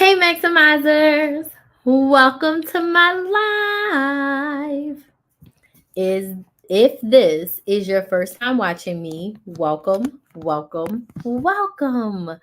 Hey, Maximizers! Welcome to my live. Is if this is your first time watching me, welcome, welcome, welcome.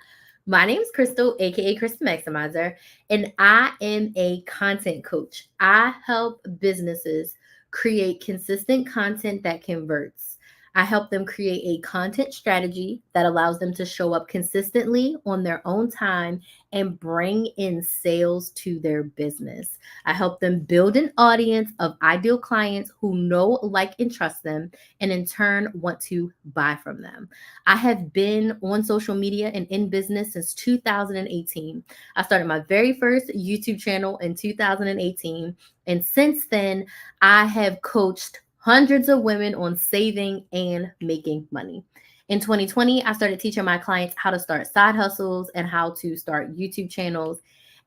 My name is Crystal, aka Crystal Maximizer, and I am a content coach. I help businesses create consistent content that converts. I help them create a content strategy that allows them to show up consistently on their own time and bring in sales to their business. I help them build an audience of ideal clients who know, like, and trust them, and in turn want to buy from them. I have been on social media and in business since 2018. I started my very first YouTube channel in 2018. And since then, I have coached hundreds of women on saving and making money. In 2020, I started teaching my clients how to start side hustles and how to start YouTube channels.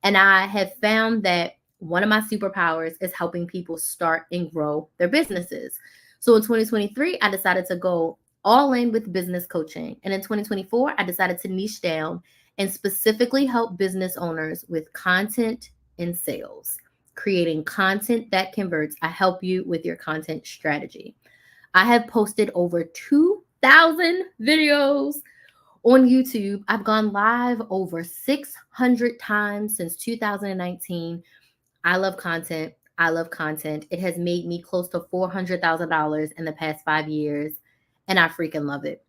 And I have found that one of my superpowers is helping people start and grow their businesses. So in 2023, I decided to go all in with business coaching. And in 2024, I decided to niche down and specifically help business owners with content and sales, creating content that converts. I help you with your content strategy. I have posted over 2,000 videos on YouTube. I've gone live over 600 times since 2019. I love content. I love content. It has made me close to $400,000 in the past 5 years, and I freaking love it.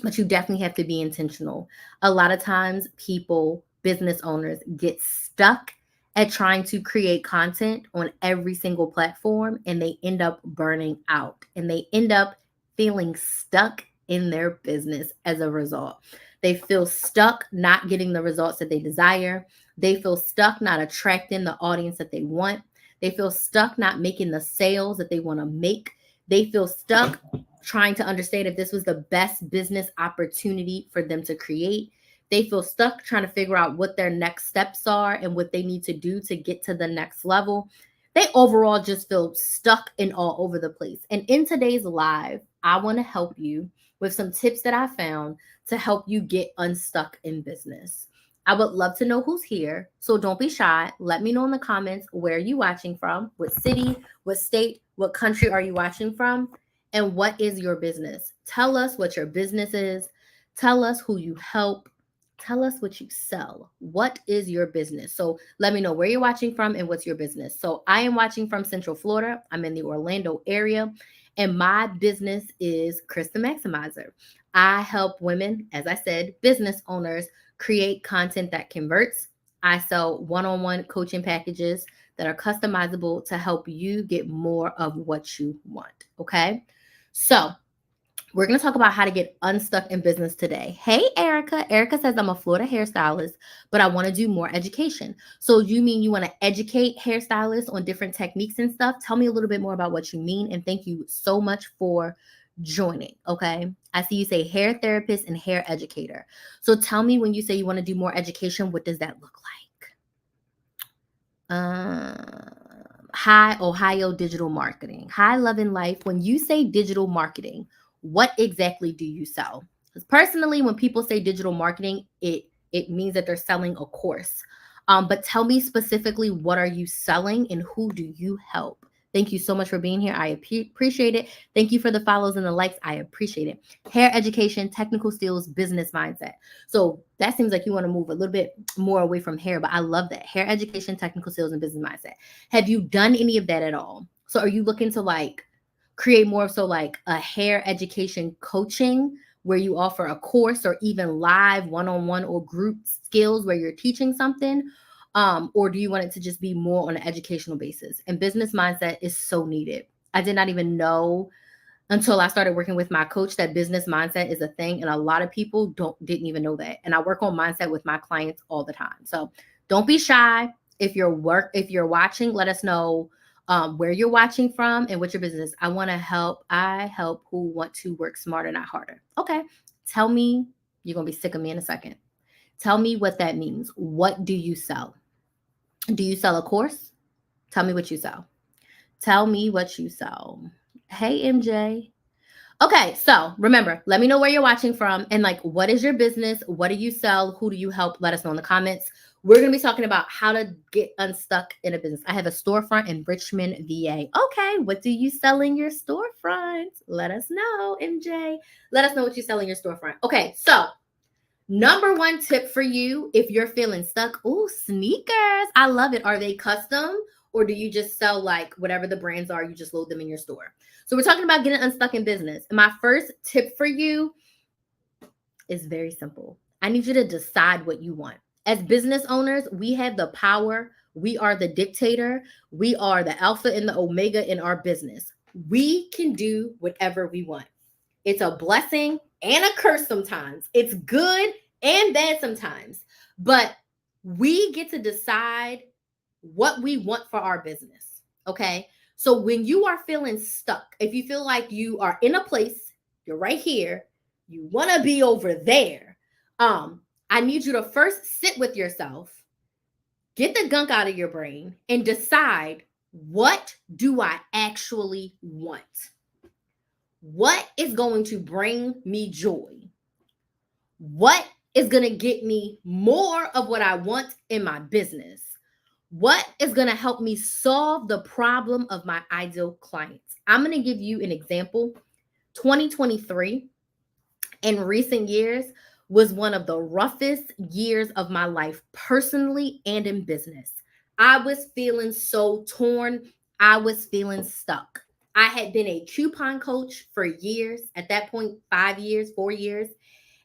But you definitely have to be intentional. A lot of times, people, business owners, get stuck at trying to create content on every single platform, and they end up burning out and they end up feeling stuck in their business as a result. They feel stuck not getting the results that they desire. They feel stuck not attracting the audience that they want. They feel stuck not making the sales that they want to make. They feel stuck trying to understand if this was the best business opportunity for them to create. They feel stuck trying to figure out what their next steps are and what they need to do to get to the next level. They overall just feel stuck and all over the place. And in today's live, I want to help you with some tips that I found to help you get unstuck in business. I would love to know who's here. So don't be shy. Let me know in the comments where you watching from, what city, what state, what country are you watching from, and what is your business. Tell us what your business is. Tell us who you help. Tell us what you sell. What is your business? So let me know where you're watching from and what's your business. So I am watching from Central Florida. I'm in the Orlando area, and my business is Krista Maximizer. I help women, as I said, business owners create content that converts. I sell one-on-one coaching packages that are customizable to help you get more of what you want. Okay. So we're going to talk about how to get unstuck in business today. Hey, Erica. Erica says, I'm a Florida hairstylist, but I want to do more education. So you mean you want to educate hairstylists on different techniques and stuff? Tell me a little bit more about what you mean. And thank you so much for joining. Okay. I see you say hair therapist and hair educator. So tell me, when you say you want to do more education, what does that look like? Hi, Ohio Digital Marketing. Hi, Love and Life. When you say digital marketing, what exactly do you sell? Because personally, when people say digital marketing, it means that they're selling a course. But tell me specifically, what are you selling and who do you help? Thank you so much for being here. I appreciate it. Thank you for the follows and the likes. I appreciate it. Hair education, technical skills, business mindset. So that seems like you want to move a little bit more away from hair, but I love that. Hair education, technical skills, and business mindset. Have you done any of that at all? So are you looking to like create more so like a hair education coaching where you offer a course or even live one-on-one or group skills where you're teaching something? Or do you want it to just be more on an educational basis? And business mindset is so needed. I did not even know until I started working with my coach that business mindset is a thing. And a lot of people didn't even know that. And I work on mindset with my clients all the time. So don't be shy. If you're watching, let us know where you're watching from and what your business is. I help who want to work smarter, not harder. Okay. Tell me, you're going to be sick of me in a second. Tell me what that means. What do you sell? Do you sell a course? Tell me what you sell. Tell me what you sell. Hey, MJ. Okay, so remember, let me know where you're watching from and like what is your business? What do you sell? Who do you help? Let us know in the comments. We're going to be talking about how to get unstuck in a business. I have a storefront in Richmond, VA. Okay, what do you sell in your storefront? Let us know, MJ. Let us know what you sell in your storefront. Okay, so number one tip for you if you're feeling stuck. Oh, sneakers. I love it. Are they custom or do you just sell like whatever the brands are? You just load them in your store. So we're talking about getting unstuck in business. And my first tip for you is very simple. I need you to decide what you want. As business owners, we have the power. We are the dictator. We are the alpha and the omega in our business. We can do whatever we want. It's a blessing and a curse sometimes. It's good and bad sometimes. But we get to decide what we want for our business. Okay. So when you are feeling stuck, if you feel like you are in a place, you're right here, you want to be over there. I need you to first sit with yourself, get the gunk out of your brain, and decide, what do I actually want? What is going to bring me joy? What is going to get me more of what I want in my business? What is going to help me solve the problem of my ideal clients? I'm going to give you an example. 2023 in recent years was one of the roughest years of my life, personally and in business. I was feeling so torn. I was feeling stuck. I had been a coupon coach for years, at that point, 5 years, 4 years.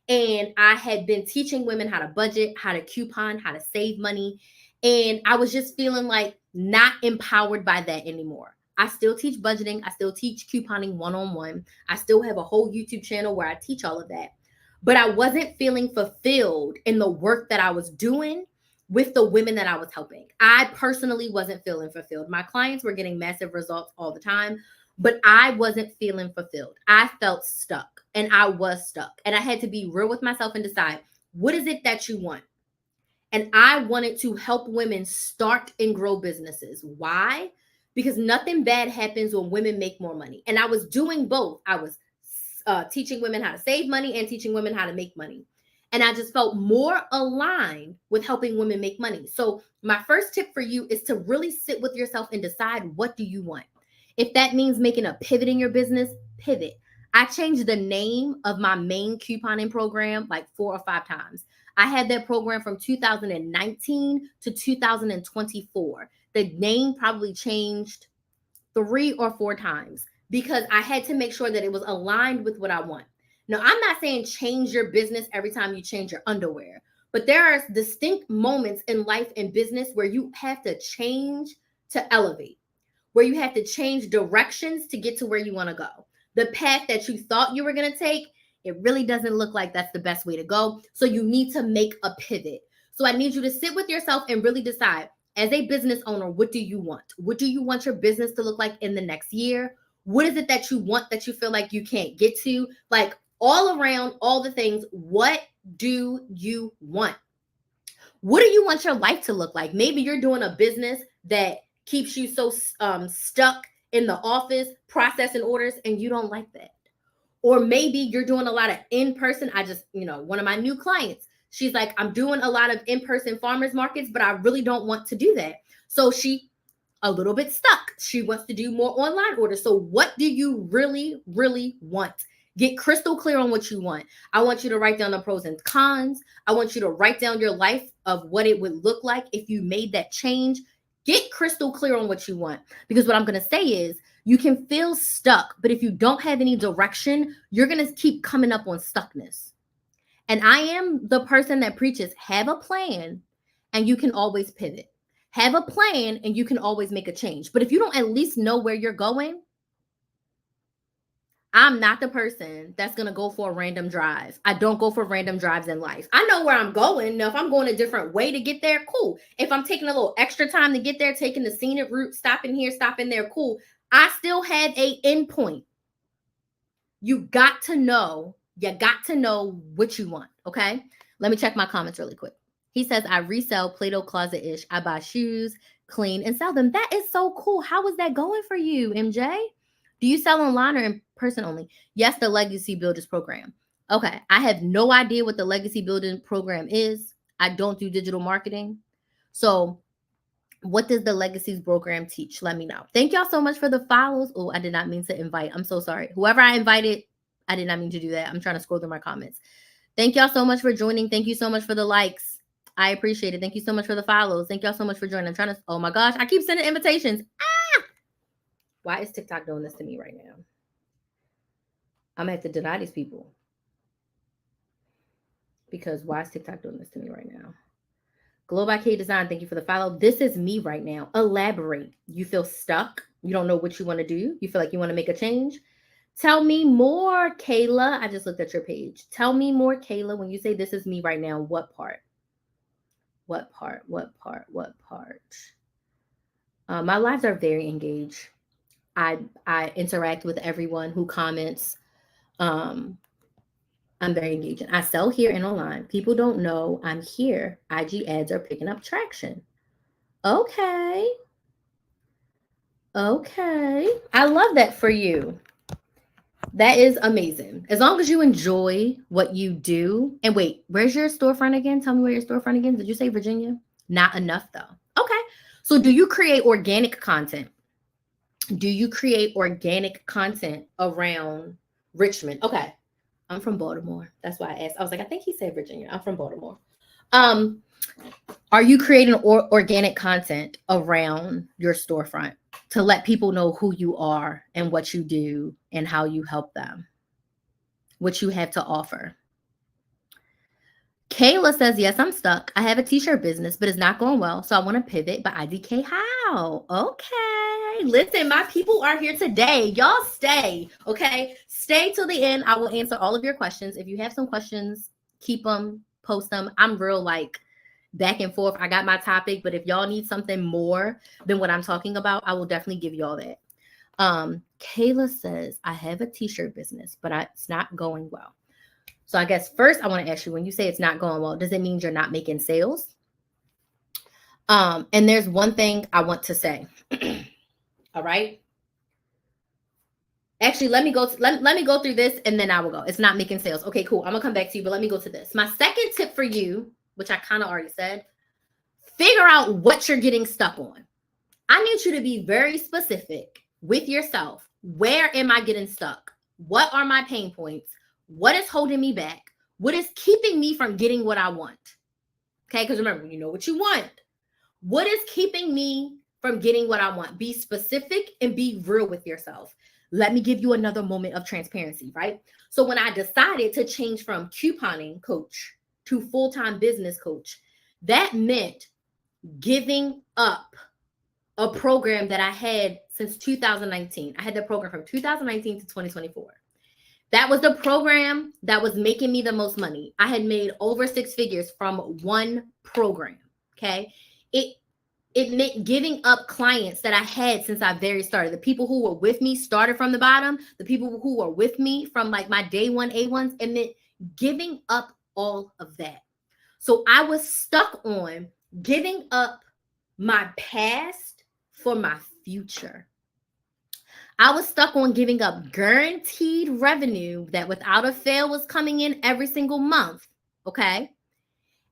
And I had been teaching women how to budget, how to coupon, how to save money. And I was just feeling like not empowered by that anymore. I still teach budgeting. I still teach couponing one-on-one. I still have a whole YouTube channel where I teach all of that. But I wasn't feeling fulfilled in the work that I was doing with the women that I was helping. I personally wasn't feeling fulfilled. My clients were getting massive results all the time, but I wasn't feeling fulfilled. I felt stuck, and I was stuck. And I had to be real with myself and decide, what is it that you want? And I wanted to help women start and grow businesses. Why? Because nothing bad happens when women make more money. And I was doing both. I was teaching women how to save money and teaching women how to make money. And I just felt more aligned with helping women make money. So my first tip for you is to really sit with yourself and decide, what do you want? If that means making a pivot in your business, pivot. I changed the name of my main couponing program like 4 or 5 times. I had that program from 2019 to 2024. The name probably changed 3 or 4 times because I had to make sure that it was aligned with what I want. Now, I'm not saying change your business every time you change your underwear, but there are distinct moments in life and business where you have to change to elevate, where you have to change directions to get to where you want to go. The path that you thought you were going to take, it really doesn't look like that's the best way to go. So you need to make a pivot. So I need you to sit with yourself and really decide, as a business owner, what do you want? What do you want your business to look like in the next year? What is it that you want that you feel like you can't get to? Like all around, all the things, what do you want? What do you want your life to look like? Maybe you're doing a business that keeps you so stuck in the office processing orders and you don't like that. Or maybe you're doing a lot of in-person. One of my new clients, she's like, I'm doing a lot of in-person farmers markets, but I really don't want to do that. So she a little bit stuck. She wants to do more online orders. So what do you really, really want? Get crystal clear on what you want. I want you to write down the pros and cons. I want you to write down your life of what it would look like if you made that change. Get crystal clear on what you want. Because what I'm going to say is, you can feel stuck, but if you don't have any direction, you're going to keep coming up on stuckness. And I am the person that preaches, have a plan and you can always pivot. Have a plan and you can always make a change. But if you don't at least know where you're going, I'm not the person that's going to go for a random drive. I don't go for random drives in life. I know where I'm going. Now, if I'm going a different way to get there, cool. If I'm taking a little extra time to get there, taking the scenic route, stopping here, stopping there, cool. I still have a endpoint. You got to know what you want, okay? Let me check my comments really quick. He says, I resell Play-Doh closet-ish. I buy shoes, clean, and sell them. That is so cool. How is that going for you, MJ? Do you sell online or in person only? Yes, the Legacy Builders program. Okay, I have no idea what the Legacy Building program is. I don't do digital marketing. So what does the Legacies program teach? Let me know. Thank y'all so much for the follows. Oh, I did not mean to invite. I'm so sorry. Whoever I invited, I did not mean to do that. I'm trying to scroll through my comments. Thank y'all so much for joining. Thank you so much for the likes. I appreciate it. Thank you so much for the follows. Thank y'all so much for joining. I'm trying to, oh my gosh, I keep sending invitations. Ah! Why is TikTok doing this to me right now? I'm going to have to deny these people. Because why is TikTok doing this to me right now? Glow by K Design, thank you for the follow. This is me right now. Elaborate. You feel stuck. You don't know what you want to do. You feel like you want to make a change. Tell me more, Kayla. I just looked at your page. Tell me more, Kayla. When you say this is me right now, what part? What part? What part? What part? My lives are very engaged. I interact with everyone who comments. I'm very engaging. I sell here and online. People don't know I'm here. IG ads are picking up traction. Okay. Okay. I love that for you. That is amazing. As long as you enjoy what you do. And wait, where's your storefront again? Tell me where your storefront again. Did you say Virginia? Not enough though. Okay. So do you create organic content? Do you create organic content around Richmond? Okay. I'm from Baltimore. That's why I asked. I was like, I think he said Virginia. I'm from Baltimore. Are you creating organic content around your storefront to let people know who you are and what you do and how you help them, what you have to offer? Kayla says, yes, I'm stuck. I have a t-shirt business, but it's not going well. So I want to pivot, but IDK how? Okay. Listen, my people are here today. Y'all stay, okay? Stay till the end. I will answer all of your questions. If you have some questions, keep them, post them. I'm real like back and forth. I got my topic, but if y'all need something more than what I'm talking about, I will definitely give y'all that. Kayla says, I have a t-shirt business, but it's not going well. So I guess first I want to ask you, when you say it's not going well, does it mean you're not making sales? And there's one thing I want to say. All right. Actually, let me go through this and then I will go. It's not making sales. Okay, cool. I'm gonna come back to you, but let me go to this. My second tip for you, which I kind of already said, figure out what you're getting stuck on. I need you to be very specific with yourself. Where am I getting stuck? What are my pain points? What is holding me back? What is keeping me from getting what I want? Okay, because remember, you know what you want. What is keeping me from getting what I want? Be specific and be real with yourself. Let me give you another moment of transparency, right? So when I decided to change from couponing coach to full-time business coach, that meant giving up a program that I had since 2019. I had the program from 2019 to 2024. That was the program that was making me the most money. I had made over 6 figures from one program, okay? It meant giving up clients that I had since I very started. The people who were with me started from the bottom. The people who were with me from like my day one A1s, it meant giving up all of that. So I was stuck on giving up my past for my future. I was stuck on giving up guaranteed revenue that without a fail was coming in every single month, okay?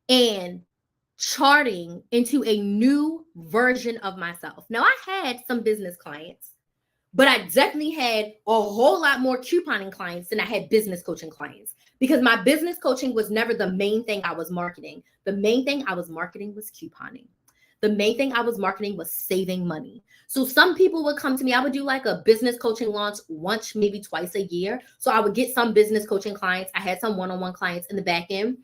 And charting into a new version of myself. Now, I had some business clients, but I definitely had a whole lot more couponing clients than I had business coaching clients because my business coaching was never the main thing I was marketing. The main thing I was marketing was couponing. The main thing I was marketing was saving money. So some people would come to me. I would do like a business coaching launch once, maybe twice a year. So I would get some business coaching clients. I had some one-on-one clients in the back end,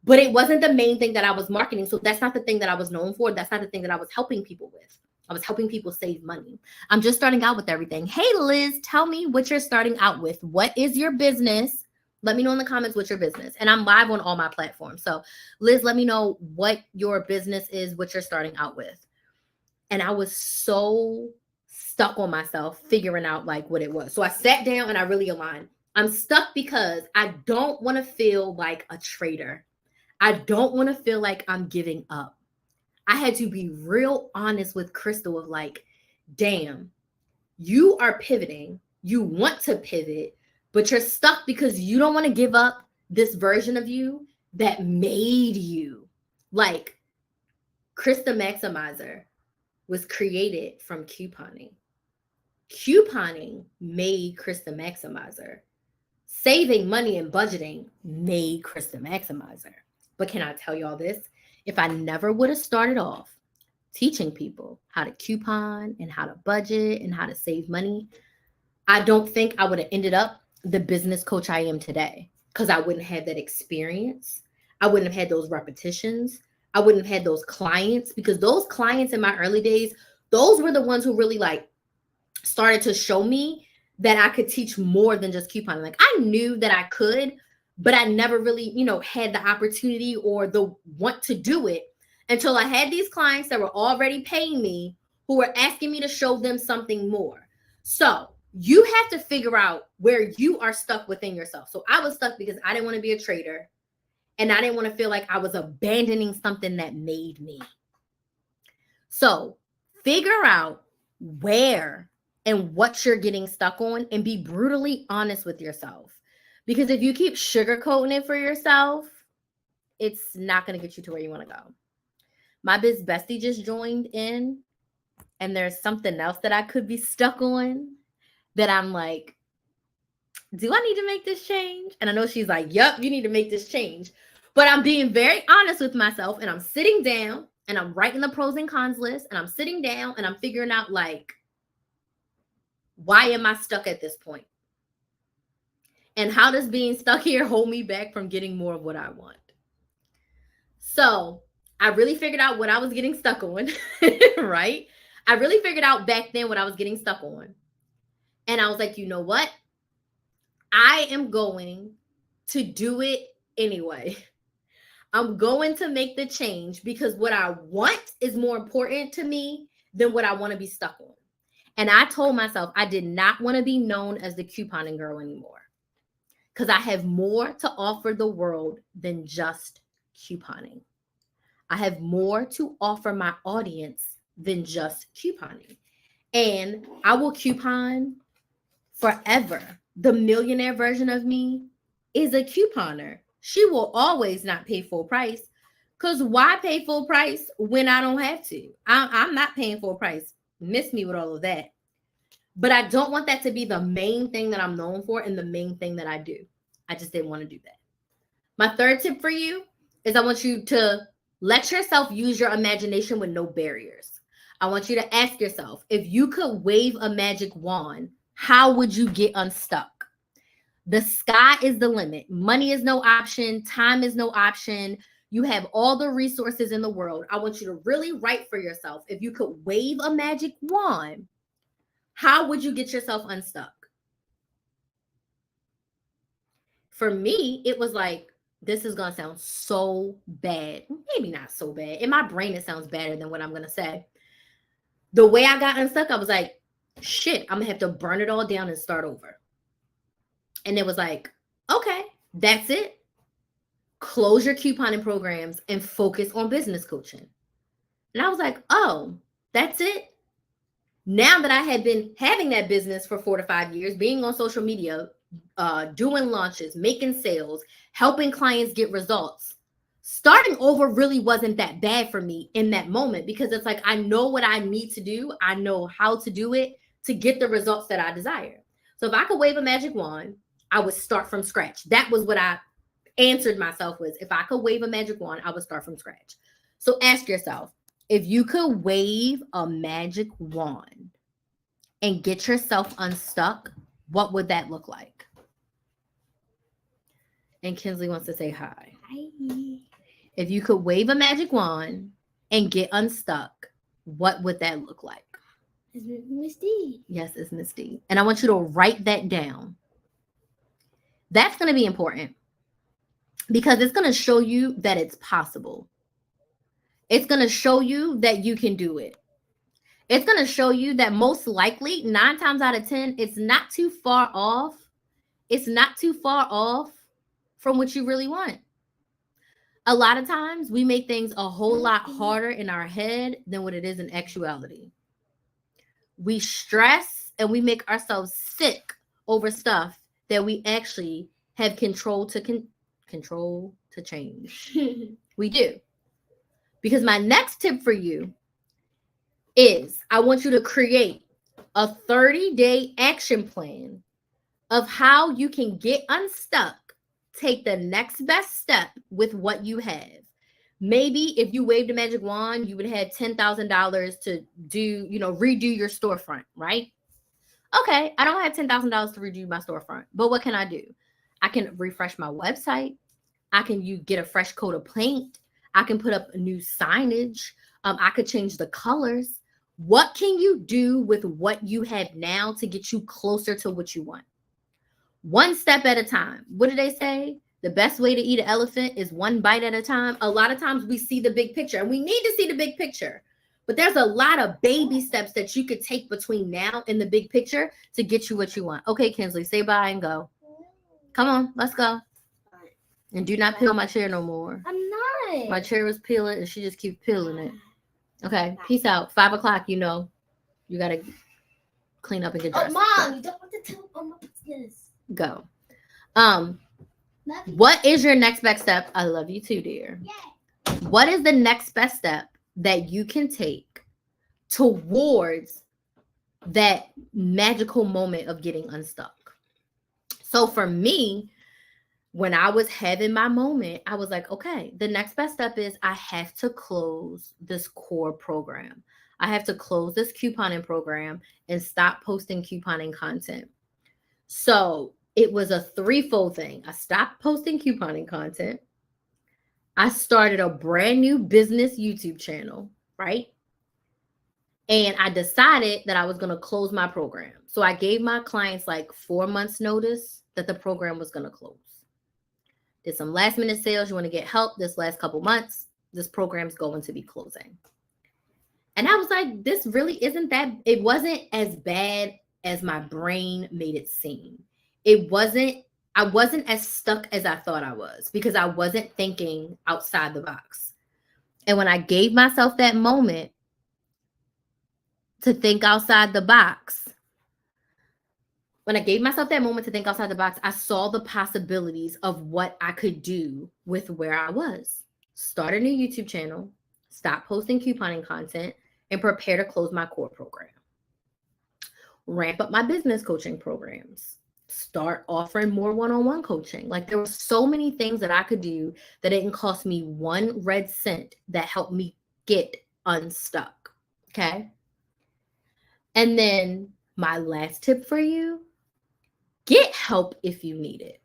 but it wasn't the main thing that I was marketing. So that's not the thing that I was known for. That's not the thing that I was helping people with. I was helping people save money. I'm just starting out with everything. Hey, Liz, tell me what you're starting out with. What is your business? Let me know in the comments what's your business. And I'm live on all my platforms. So Liz, let me know what your business is, what you're starting out with. And I was so stuck on myself figuring out like what it was. So I sat down and I really aligned. I'm stuck because I don't want to feel like a traitor. I don't want to feel like I'm giving up. I had to be real honest with Crystal of like, damn, you are pivoting. You want to pivot, but you're stuck because you don't want to give up this version of you that made you. Like, Krista Maximizer was created from couponing. Couponing made Krista Maximizer. Saving money and budgeting made Krista Maximizer. But can I tell y'all this? If I never would have started off teaching people how to coupon and how to budget and how to save money, I don't think I would have ended up the business coach I am today, because I wouldn't have that experience. I wouldn't have had those repetitions. I wouldn't have had those clients, because those clients in my early days, those were the ones who really like started to show me that I could teach more than just couponing. Like I knew that I could, but I never really, had the opportunity or the want to do it until I had these clients that were already paying me, who were asking me to show them something more. So you have to figure out where you are stuck within yourself. So I was stuck because I didn't want to be a trader, and I didn't want to feel like I was abandoning something that made me. So figure out where and what you're getting stuck on, and be brutally honest with yourself. Because if you keep sugarcoating it for yourself, it's not going to get you to where you want to go. My biz bestie just joined in, and there's something else that I could be stuck on that I'm like, do I need to make this change? And I know she's like, yep, you need to make this change. But I'm being very honest with myself, and I'm sitting down and I'm writing the pros and cons list, and I'm sitting down and I'm figuring out, like, why am I stuck at this point? And how does being stuck here hold me back from getting more of what I want? So I really figured out what I was getting stuck on, right? I really figured out back then what I was getting stuck on. And I was like, you know what? I am going to do it anyway. I'm going to make the change, because what I want is more important to me than what I want to be stuck on. And I told myself I did not want to be known as the couponing girl anymore, because I have more to offer the world than just couponing. I have more to offer my audience than just couponing. And I will coupon forever. The millionaire version of me is a couponer. She will always not pay full price, because why pay full price when I don't have to? I'm not paying full price. Miss me with all of that. But I don't want that to be the main thing that I'm known for and the main thing that I do. I just didn't want to do that. My third tip for you is I want you to let yourself use your imagination with no barriers. I want you to ask yourself, if you could wave a magic wand, how would you get unstuck? The sky is the limit. Money is no option. Time is no option. You have all the resources in the world. I want you to really write for yourself. If you could wave a magic wand, how would you get yourself unstuck? For me, it was like, this is going to sound so bad. Maybe not so bad. In my brain, it sounds better than what I'm going to say. The way I got unstuck, I was like, shit, I'm going to have to burn it all down and start over. And it was like, okay, that's it. Close your couponing programs and focus on business coaching. And I was like, oh, that's it. Now that I had been having that business for 4 to 5 years, being on social media, doing launches, making sales, helping clients get results, starting over really wasn't that bad for me in that moment, because it's like, I know what I need to do. I know how to do it to get the results that I desire. So if I could wave a magic wand, I would start from scratch. That was what I answered myself was, if I could wave a magic wand, I would start from scratch. So ask yourself, if you could wave a magic wand and get yourself unstuck, what would that look like? And Kinsley wants to say hi. Hi. If you could wave a magic wand and get unstuck, what would that look like? It's Miss D. Yes, it's Miss D. And I want you to write that down. That's going to be important, because it's going to show you that it's possible. It's going to show you that you can do it. It's going to show you that most likely 9 times out of 10, it's not too far off. It's not too far off from what you really want. A lot of times we make things a whole lot harder in our head than what it is in actuality. We stress and we make ourselves sick over stuff that we actually have control to change. We do. Because my next tip for you is I want you to create a 30-day action plan of how you can get unstuck, take the next best step with what you have. Maybe if you waved a magic wand, you would have $10,000 to do, redo your storefront, right? Okay, I don't have $10,000 to redo my storefront, but what can I do? I can refresh my website. I can get a fresh coat of paint. I can put up a new signage. I could change the colors. What can you do with what you have now to get you closer to what you want? One step at a time. What do they say? The best way to eat an elephant is one bite at a time. A lot of times we see the big picture, and we need to see the big picture. But there's a lot of baby steps that you could take between now and the big picture to get you what you want. Okay, Kinsley, say bye and go. Come on, let's go. And do not peel my chair no more. I'm not. My chair was peeling, and she just keeps peeling it. Okay, peace out. 5 o'clock, you got to clean up and get dressed. Mom, you don't want to tell my business. Go. What is your next best step? I love you too, dear. Yeah. What is the next best step that you can take towards that magical moment of getting unstuck? So for me, when I was having my moment, I was like, okay, the next best step is I have to close this core program. I have to close this couponing program and stop posting couponing content. So it was a threefold thing. I stopped posting couponing content. I started a brand new business YouTube channel, right? And I decided that I was going to close my program. So I gave my clients like 4 months notice that the program was going to close. Did some last minute sales. You want to get help this last couple months. This program's going to be closing. And I was like, this really isn't that, it wasn't as bad as my brain made it seem. I wasn't as stuck as I thought I was because I wasn't thinking outside the box. And when I gave myself that moment to think outside the box, I saw the possibilities of what I could do with where I was. Start a new YouTube channel, stop posting couponing content, and prepare to close my core program. Ramp up my business coaching programs. Start offering more one-on-one coaching. Like there were so many things that I could do that didn't cost me 1 red cent that helped me get unstuck. Okay. And then my last tip for you, get help if you need it.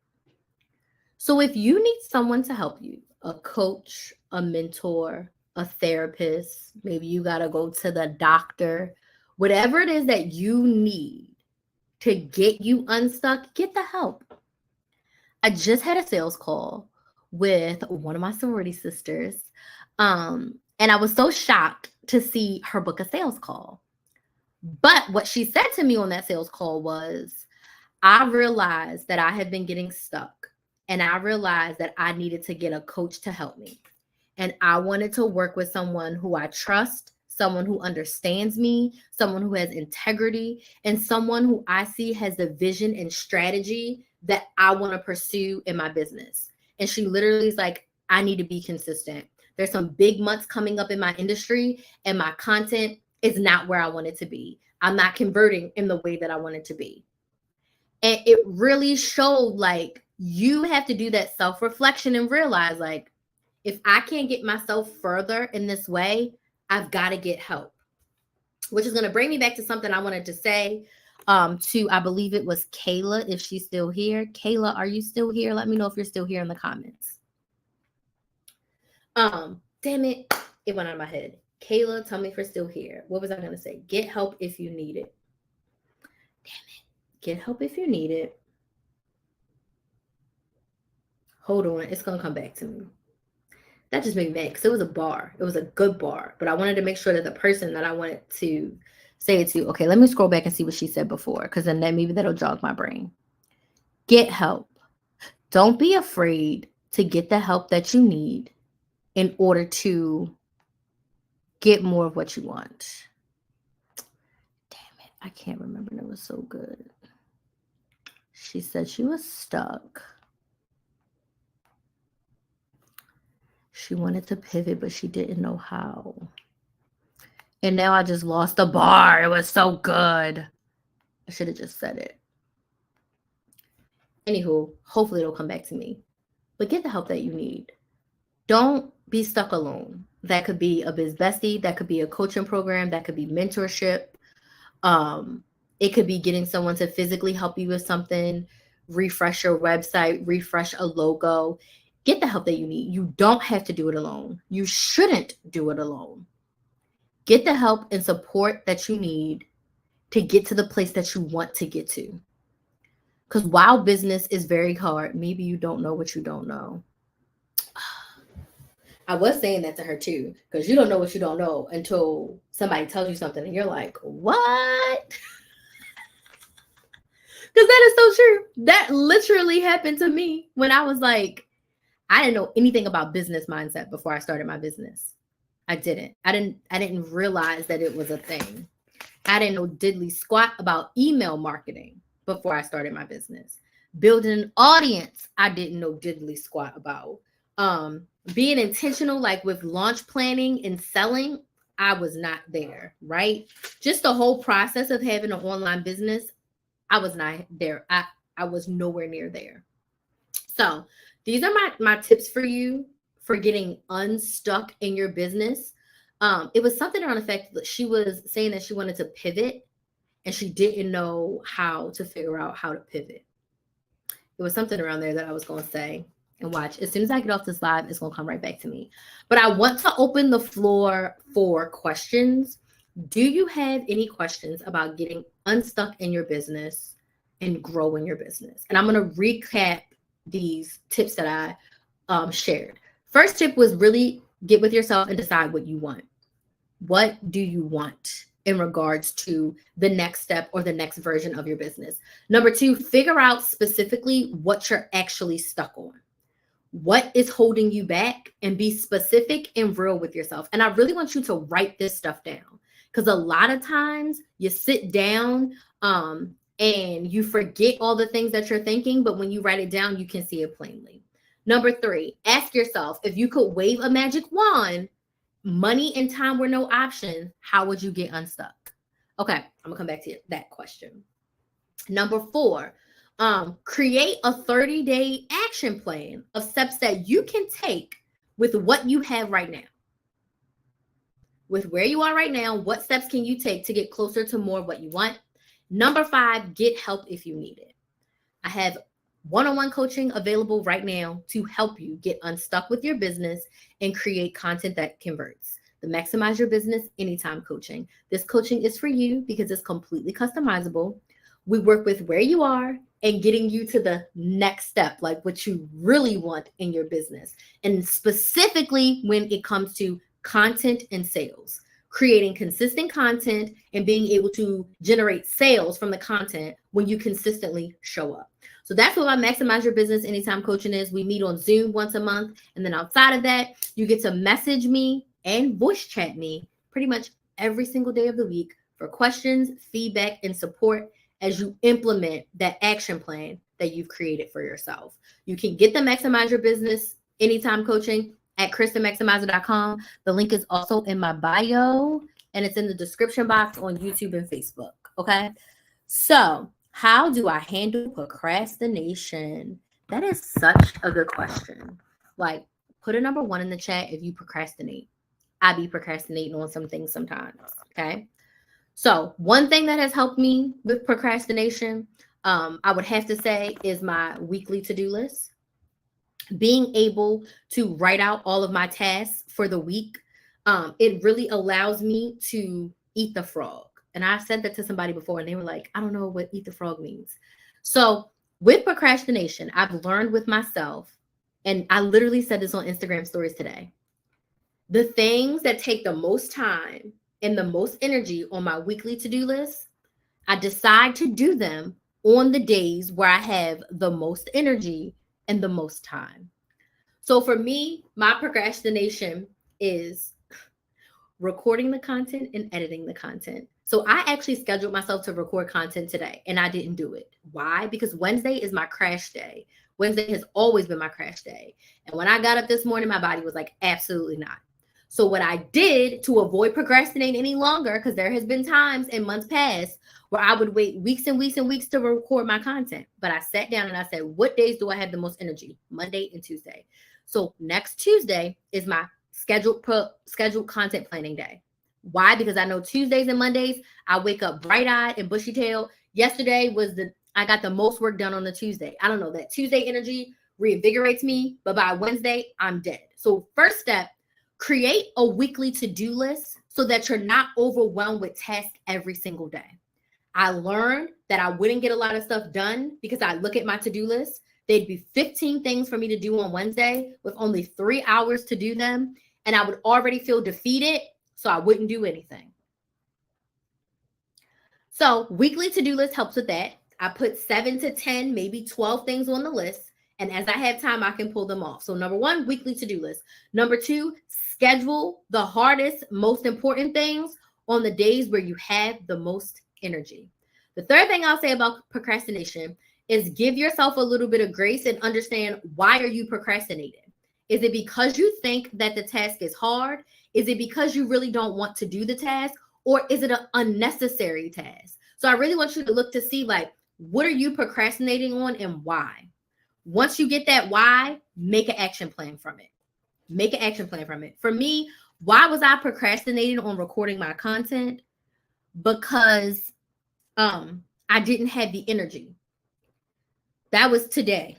So if you need someone to help you, a coach, a mentor, a therapist, maybe you got to go to the doctor, whatever it is that you need to get you unstuck, get the help. I just had a sales call with one of my sorority sisters. And I was so shocked to see her book a sales call. But what she said to me on that sales call was, I realized that I had been getting stuck, and I realized that I needed to get a coach to help me. And I wanted to work with someone who I trust, someone who understands me, someone who has integrity, and someone who I see has the vision and strategy that I want to pursue in my business. And she literally is like, I need to be consistent. There's some big months coming up in my industry, and my content is not where I want it to be. I'm not converting in the way that I want it to be. And it really showed like you have to do that self-reflection and realize like, if I can't get myself further in this way, I've got to get help. Which is going to bring me back to something I wanted to say to, I believe it was Kayla, if she's still here. Kayla, are you still here? Let me know if you're still here in the comments. Damn it. It went out of my head. Kayla, tell me if you're still here. What was I going to say? Get help if you need it. Damn it. Get help if you need it. Hold on. It's going to come back to me. That just made me mad because it was a bar. It was a good bar. But I wanted to make sure that the person that I wanted to say it to. Okay, let me scroll back and see what she said before, because then maybe that'll jog my brain. Get help. Don't be afraid to get the help that you need in order to get more of what you want. Damn it. I can't remember. It was so good. She said she was stuck. She wanted to pivot, but she didn't know how. And now I just lost the bar. It was so good. I should have just said it. Anywho, hopefully it'll come back to me. But get the help that you need. Don't be stuck alone. That could be a biz bestie, that could be a coaching program, that could be mentorship. Um, it could be getting someone to physically help you with something, refresh your website, refresh a logo. Get the help that you need. You don't have to do it alone. You shouldn't do it alone. Get the help and support that you need to get to the place that you want to get to. Because while business is very hard, maybe you don't know what you don't know. I was saying that to her too, because you don't know what you don't know until somebody tells you something and you're like, what? Because that is so true. That literally happened to me when I was like, I didn't know anything about business mindset before I started my business. I didn't realize that it was a thing. I didn't know diddly squat about email marketing before I started my business. Building an audience, I didn't know diddly squat about. Being intentional, like with launch planning and selling, I was not there, right? Just the whole process of having an online business, I was not there. I was nowhere near there. So these are my tips for you for getting unstuck in your business. It was something on the fact that she was saying that she wanted to pivot and she didn't know how to figure out how to pivot. It was something around there that I was going to say. And watch, as soon as I get off this live, it's going to come right back to me. But I want to open the floor for questions. Do you have any questions about getting unstuck in your business and growing your business? And I'm going to recap these tips that I shared. First tip was really get with yourself and decide what you want. What do you want in regards to the next step or the next version of your business? Number two, figure out specifically what you're actually stuck on. What is holding you back, and be specific and real with yourself. And I really want you to write this stuff down, because a lot of times you sit down and you forget all the things that you're thinking, but when you write it down, you can see it plainly. Number three, ask yourself, if you could wave a magic wand, money and time were no option, how would you get unstuck? Okay, I'm gonna come back to that question. Number four, create a 30-day action plan of steps that you can take with what you have right now. With where you are right now, what steps can you take to get closer to more of what you want? Number five, get help if you need it. I have one-on-one coaching available right now to help you get unstuck with your business and create content that converts. The Maximize Your Business Anytime coaching. This coaching is for you because it's completely customizable. We work with where you are and getting you to the next step, like what you really want in your business. And specifically when it comes to content and sales, creating consistent content and being able to generate sales from the content when you consistently show up. So that's what my Maximize Your Business Anytime coaching is. We meet on Zoom once a month. And then outside of that, you get to message me and voice chat me pretty much every single day of the week for questions, feedback, and support as you implement that action plan that you've created for yourself. You can get the Maximize Your Business Anytime coaching at KristenMaximizer.com. The link is also in my bio, and it's in the description box on YouTube and Facebook. Okay. So how do I handle procrastination? That is such a good question. Like, put a number 1 in the chat if you procrastinate. I be procrastinating on some things sometimes. Okay. So one thing that has helped me with procrastination, I would have to say, is my weekly to-do list. Being able to write out all of my tasks for the week, it really allows me to eat the frog. And I said that to somebody before, and they were like, I don't know what eat the frog means. So with procrastination, I've learned with myself, and I literally said this on Instagram stories today, the things that take the most time and the most energy on my weekly to-do list, I decide to do them on the days where I have the most energy and the most time. So for me, my procrastination is recording the content and editing the content. So I actually scheduled myself to record content today, and I didn't do it. Why? Because Wednesday is my crash day. Wednesday has always been my crash day. And when I got up this morning, my body was like, absolutely not. So what I did to avoid procrastinating any longer, because there has been times in months past where I would wait weeks and weeks and weeks to record my content. But I sat down and I said, what days do I have the most energy? Monday and Tuesday. So next Tuesday is my scheduled content planning day. Why? Because I know Tuesdays and Mondays, I wake up bright-eyed and bushy-tailed. Yesterday was I got the most work done on the Tuesday. I don't know, that Tuesday energy reinvigorates me, but by Wednesday, I'm dead. So first step, create a weekly to-do list so that you're not overwhelmed with tasks every single day. I learned that I wouldn't get a lot of stuff done because I look at my to-do list. There'd be 15 things for me to do on Wednesday with only 3 hours to do them. And I would already feel defeated, so I wouldn't do anything. So weekly to-do list helps with that. I put 7 to 10, maybe 12 things on the list. And as I have time, I can pull them off. So number 1, weekly to-do list. Number 2, schedule the hardest, most important things on the days where you have the most energy. The third thing I'll say about procrastination is give yourself a little bit of grace and understand, why are you procrastinating? Is it because you think that the task is hard? Is it because you really don't want to do the task? Or is it an unnecessary task? So I really want you to look to see, like, what are you procrastinating on and why? Once you get that why, make an action plan from it. Make an action plan from it. For me, why was I procrastinating on recording my content? Because I didn't have the energy. That was today.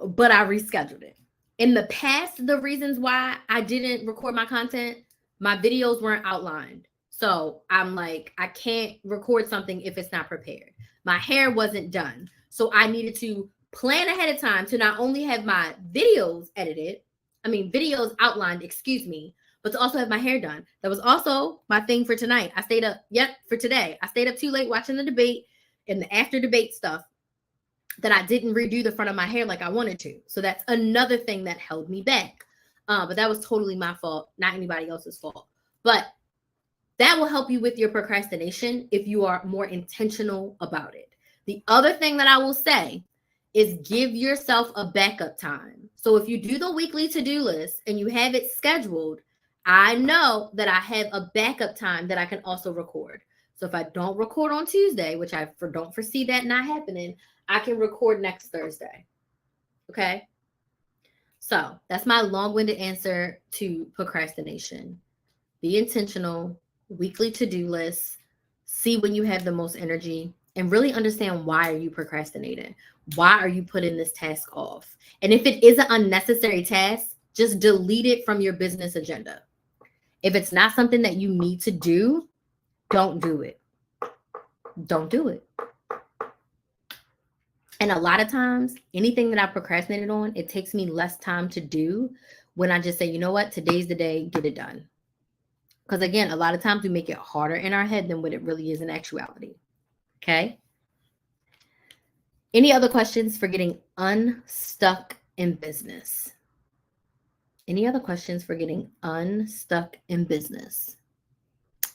But I rescheduled it. In the past, the reasons why I didn't record my content, my videos weren't outlined. So I'm like, I can't record something if it's not prepared. My hair wasn't done. So I needed to plan ahead of time to not only have my videos outlined, but to also have my hair done. That was also my thing for tonight. I stayed up too late watching the debate and the after debate stuff that I didn't redo the front of my hair like I wanted to. So that's another thing that held me back. But that was totally my fault, not anybody else's fault. But that will help you with your procrastination if you are more intentional about it. The other thing that I will say is give yourself a backup time. So if you do the weekly to-do list and you have it scheduled, I know that I have a backup time that I can also record. So if I don't record on Tuesday, which I don't foresee that not happening, I can record next Thursday. Okay? So that's my long-winded answer to procrastination. Be intentional, weekly to-do lists, see when you have the most energy, and really understand, why are you procrastinating? Why are you putting this task off? And if it is an unnecessary task, just delete it from your business agenda. If it's not something that you need to do, don't do it. Don't do it. And a lot of times, anything that I procrastinated on, it takes me less time to do when I just say, you know what, today's the day, get it done. Because again, a lot of times we make it harder in our head than what it really is in actuality. Okay? Any other questions for getting unstuck in business? Any other questions for getting unstuck in business?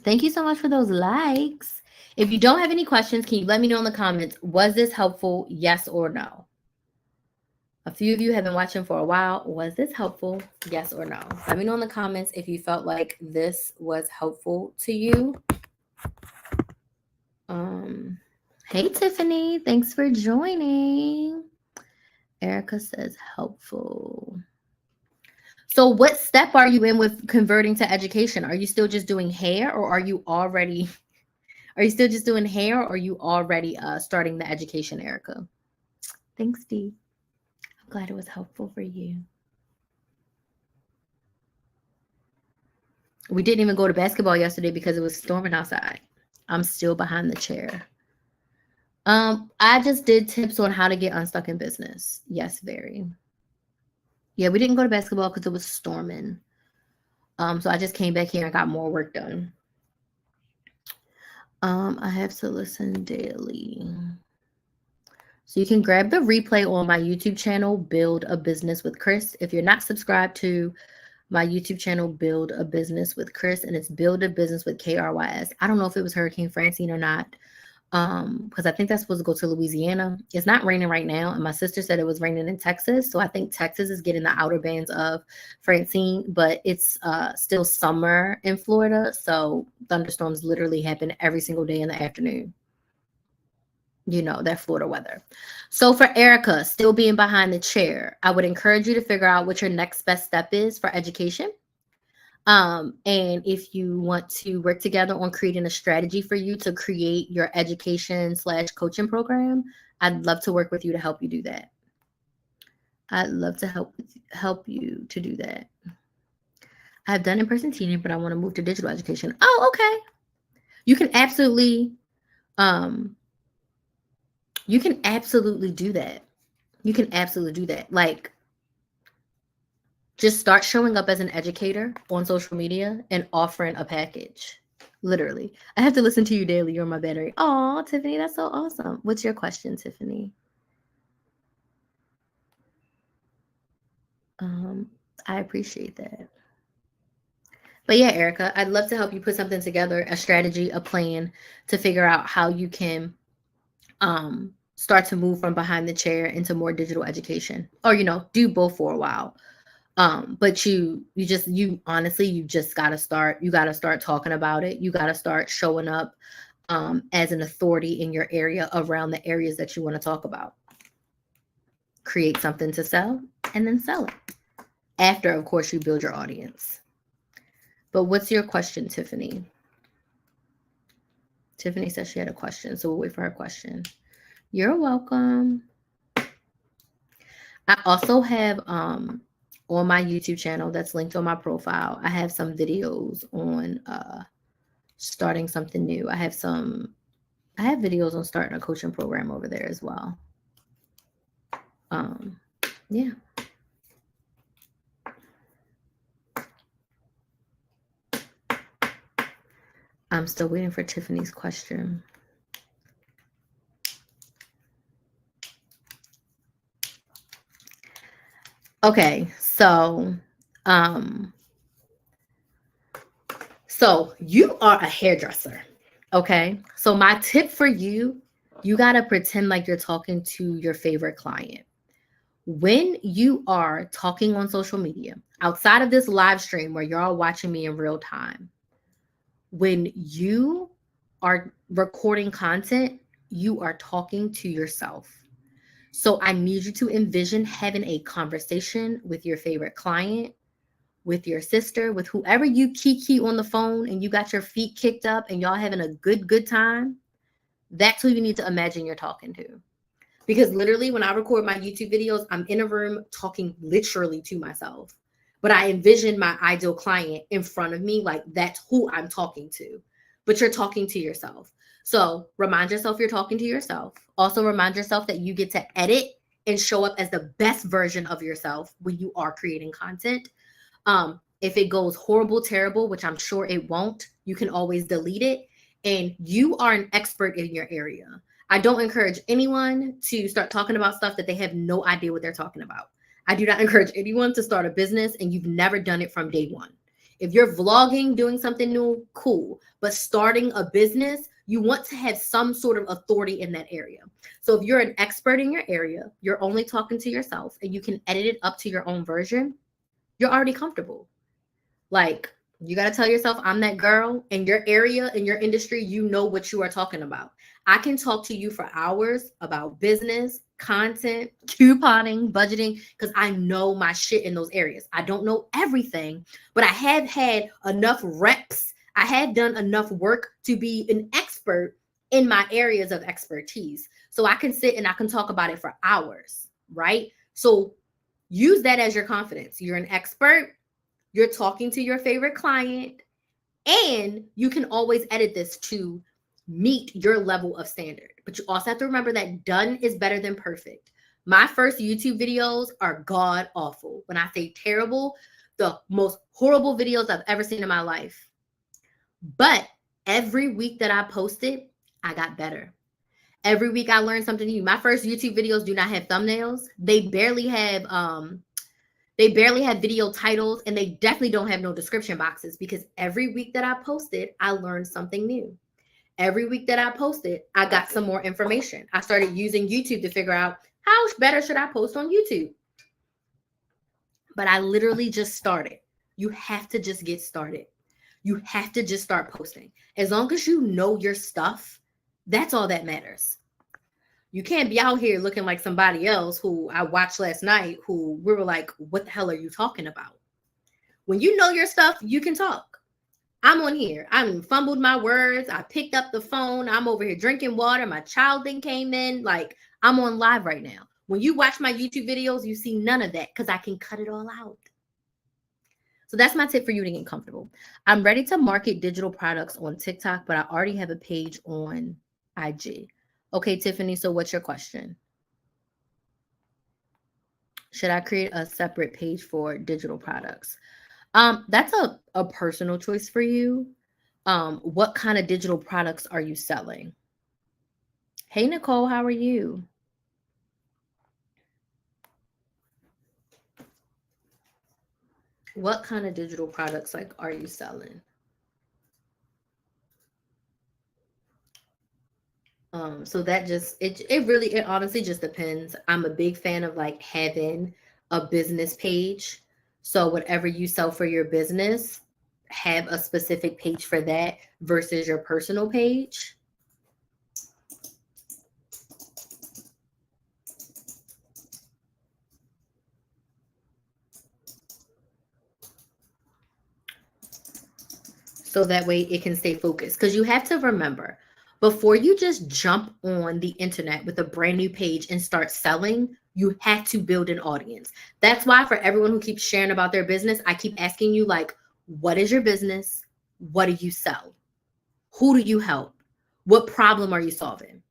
Thank you so much for those likes. If you don't have any questions, can you let me know in the comments, was this helpful, yes or no? A few of you have been watching for a while. Was this helpful, yes or no? Let me know in the comments if you felt like this was helpful to you. Hey, Tiffany, thanks for joining. Erica says helpful. So what step are you in with converting to education? Are you still just doing hair, or are you still just doing hair, or are you already starting the education, Erica? Thanks, Steve. I'm glad it was helpful for you. We didn't even go to basketball yesterday because it was storming outside. I'm still behind the chair. I just did tips on how to get unstuck in business. Yes, very. Yeah, we didn't go to basketball because it was storming. So I just came back here and got more work done. I have to listen daily. So you can grab the replay on my YouTube channel, Build a Business with Chris. If you're not subscribed to my YouTube channel, Build a Business with Chris, and it's Build a Business with KRYS. I don't know if it was Hurricane Francine or not, Because I think that's supposed to go to Louisiana. It's not raining right now, and my sister said it was raining in Texas. So I think Texas is getting the outer bands of Francine, but it's still summer in Florida. So thunderstorms literally happen every single day in the afternoon. You know, that Florida weather. So for Erica, still being behind the chair, I would encourage you to figure out what your next best step is for education. And if you want to work together on creating a strategy for you to create your education slash coaching program, I'd love to work with you to help you do that. I'd love to help you to do that. I've done in-person teaching, but I want to move to digital education. Oh, okay. You can absolutely, um, you can absolutely do that. You can absolutely do that. Like, just start showing up as an educator on social media and offering a package. Literally. I have to listen to you daily. You're my battery. Oh, Tiffany, that's so awesome. What's your question, Tiffany? Um, I appreciate that. But yeah, Erica, I'd love to help you put something together, a strategy, a plan to figure out how you can start to move from behind the chair into more digital education. Or, do both for a while. But you honestly, you just gotta start talking about it. You gotta start showing up as an authority in your area around the areas that you want to talk about. Create something to sell and then sell it. After, of course, you build your audience. But what's your question, Tiffany? Tiffany says she had a question, so we'll wait for her question. You're welcome. I also have on my YouTube channel that's linked on my profile, I have some videos on starting something new. I have videos on starting a coaching program over there as well. Yeah. I'm still waiting for Tiffany's question. Okay, so you are a hairdresser. Okay. So my tip for you, you got to pretend like you're talking to your favorite client. When you are talking on social media, outside of this live stream where you're all watching me in real time, when you are recording content, you are talking to yourself. So I need you to envision having a conversation with your favorite client, with your sister, with whoever you kiki on the phone and you got your feet kicked up and y'all having a good time. That's who you need to imagine you're talking to. Because literally when I record my YouTube videos, I'm in a room talking literally to myself. But I envision my ideal client in front of me, like that's who I'm talking to. But you're talking to yourself. So remind yourself you're talking to yourself. Also remind yourself that you get to edit and show up as the best version of yourself when you are creating content. If it goes horrible, terrible, which I'm sure it won't, you can always delete it. And you are an expert in your area. I don't encourage anyone to start talking about stuff that they have no idea what they're talking about. I do not encourage anyone to start a business and you've never done it from day one. If you're vlogging, doing something new, cool. But starting a business, you want to have some sort of authority in that area. So if you're an expert in your area, you're only talking to yourself and you can edit it up to your own version, you're already comfortable. Like, you got to tell yourself, I'm that girl in your area, in your industry, you know what you are talking about. I can talk to you for hours about business, content, couponing, budgeting, because I know my shit in those areas. I don't know everything, but I have had enough reps. I have done enough work to be an expert in my areas of expertise. So I can sit and I can talk about it for hours, right? So use that as your confidence. You're an expert. You're talking to your favorite client, and you can always edit this to meet your level of standard. But you also have to remember that done is better than perfect. My first YouTube videos are god awful. When I say terrible, the most horrible videos I've ever seen in my life. But every week that I posted, I got better. Every week I learned something new. My first YouTube videos do not have thumbnails. They barely have video titles, and they definitely don't have no description boxes because every week that I posted, I learned something new. Every week that I posted, I got some more information. I started using YouTube to figure out how better should I post on YouTube. But I literally just started. You have to just get started. You have to just start posting. As long as you know your stuff, that's all that matters. You can't be out here looking like somebody else who I watched last night who we were like, what the hell are you talking about? When you know your stuff, you can talk. I'm on here. I fumbled my words. I picked up the phone. I'm over here drinking water. My child then came in. Like, I'm on live right now. When you watch my YouTube videos, you see none of that because I can cut it all out. So that's my tip for you to get comfortable. I'm ready to market digital products on TikTok, but I already have a page on IG. Okay, Tiffany, so what's your question? Should I create a separate page for digital products? That's a personal choice for you. What kind of digital products are you selling? Hey, Nicole, how are you? What kind of digital products like are you selling? So that just it honestly just depends. I'm a big fan of like having a business page. So whatever you sell for your business, have a specific page for that versus your personal page. So that way it can stay focused. Because you have to remember, before you just jump on the internet with a brand new page and start selling, you have to build an audience. That's why for everyone who keeps sharing about their business, I keep asking you, like, what is your business? What do you sell? Who do you help? What problem are you solving?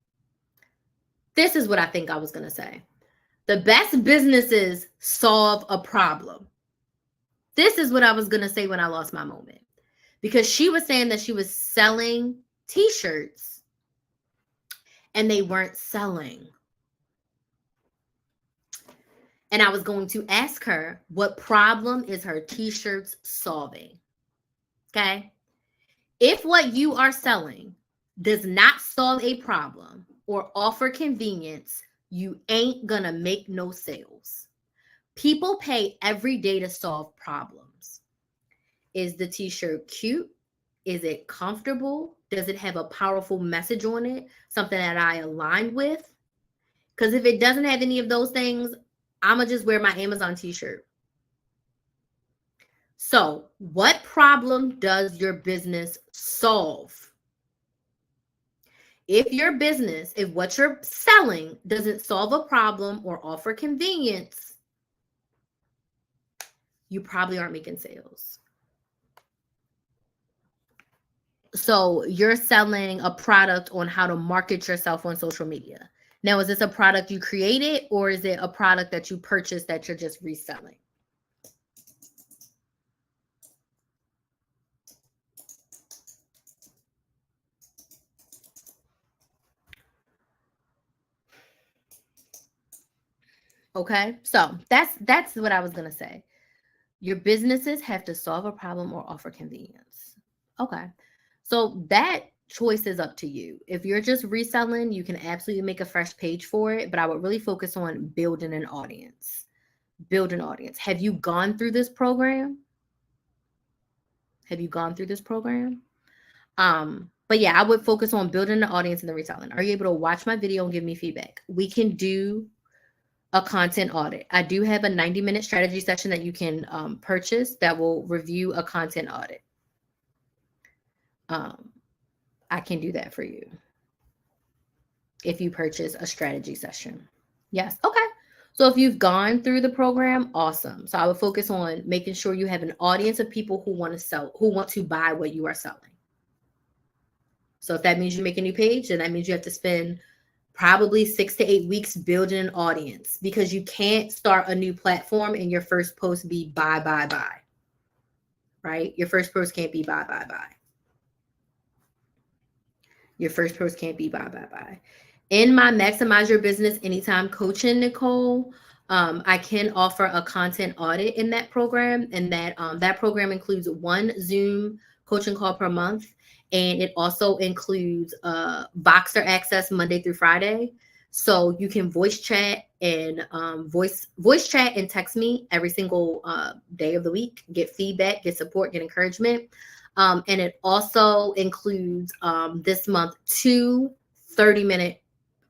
This is what I think I was going to say. The best businesses solve a problem. This is what I was going to say when I lost my moment. Because she was saying that she was selling t-shirts and they weren't selling. And I was going to ask her, what problem is her t-shirts solving? Okay. If what you are selling does not solve a problem or offer convenience, you ain't gonna make no sales. People pay every day to solve problems. Is the t-shirt cute? Is it comfortable? Does it have a powerful message on it? Something that I align with? Because if it doesn't have any of those things, I'm going to just wear my Amazon t-shirt. So, what problem does your business solve? If your business, if what you're selling doesn't solve a problem or offer convenience, you probably aren't making sales. So you're selling a product on how to market yourself on social media. Now, is this a product you created or is it a product that you purchased that you're just reselling? Okay, so that's what I was gonna say. Your businesses have to solve a problem or offer convenience. Okay, so that choice is up to you. If you're just reselling, you can absolutely make a fresh page for it, but I would really focus on building an audience. Build an audience. Have you gone through this program? Have you gone through this program? But yeah, I would focus on building the audience and the reselling. Are you able to watch my video and give me feedback? We can do a content audit. I do have a 90-minute strategy session that you can purchase that will review a content audit. I can do that for you if you purchase a strategy session. Yes. Okay. So if you've gone through the program, awesome. So I would focus on making sure you have an audience of people who want to sell, who want to buy what you are selling. So if that means you make a new page, then that means you have to spend probably 6 to 8 weeks building an audience, because you can't start a new platform and your first post be buy, right? Your first post can't be buy. Your first post can't be buy. In my Maximize Your Business Anytime coaching, Nicole, I can offer a content audit in that program, and that program includes one Zoom coaching call per month, And it also includes Voxer access Monday through Friday. So you can voice chat and voice chat and text me every single day of the week, get feedback, get support, get encouragement. And it also includes this month 2 30-minute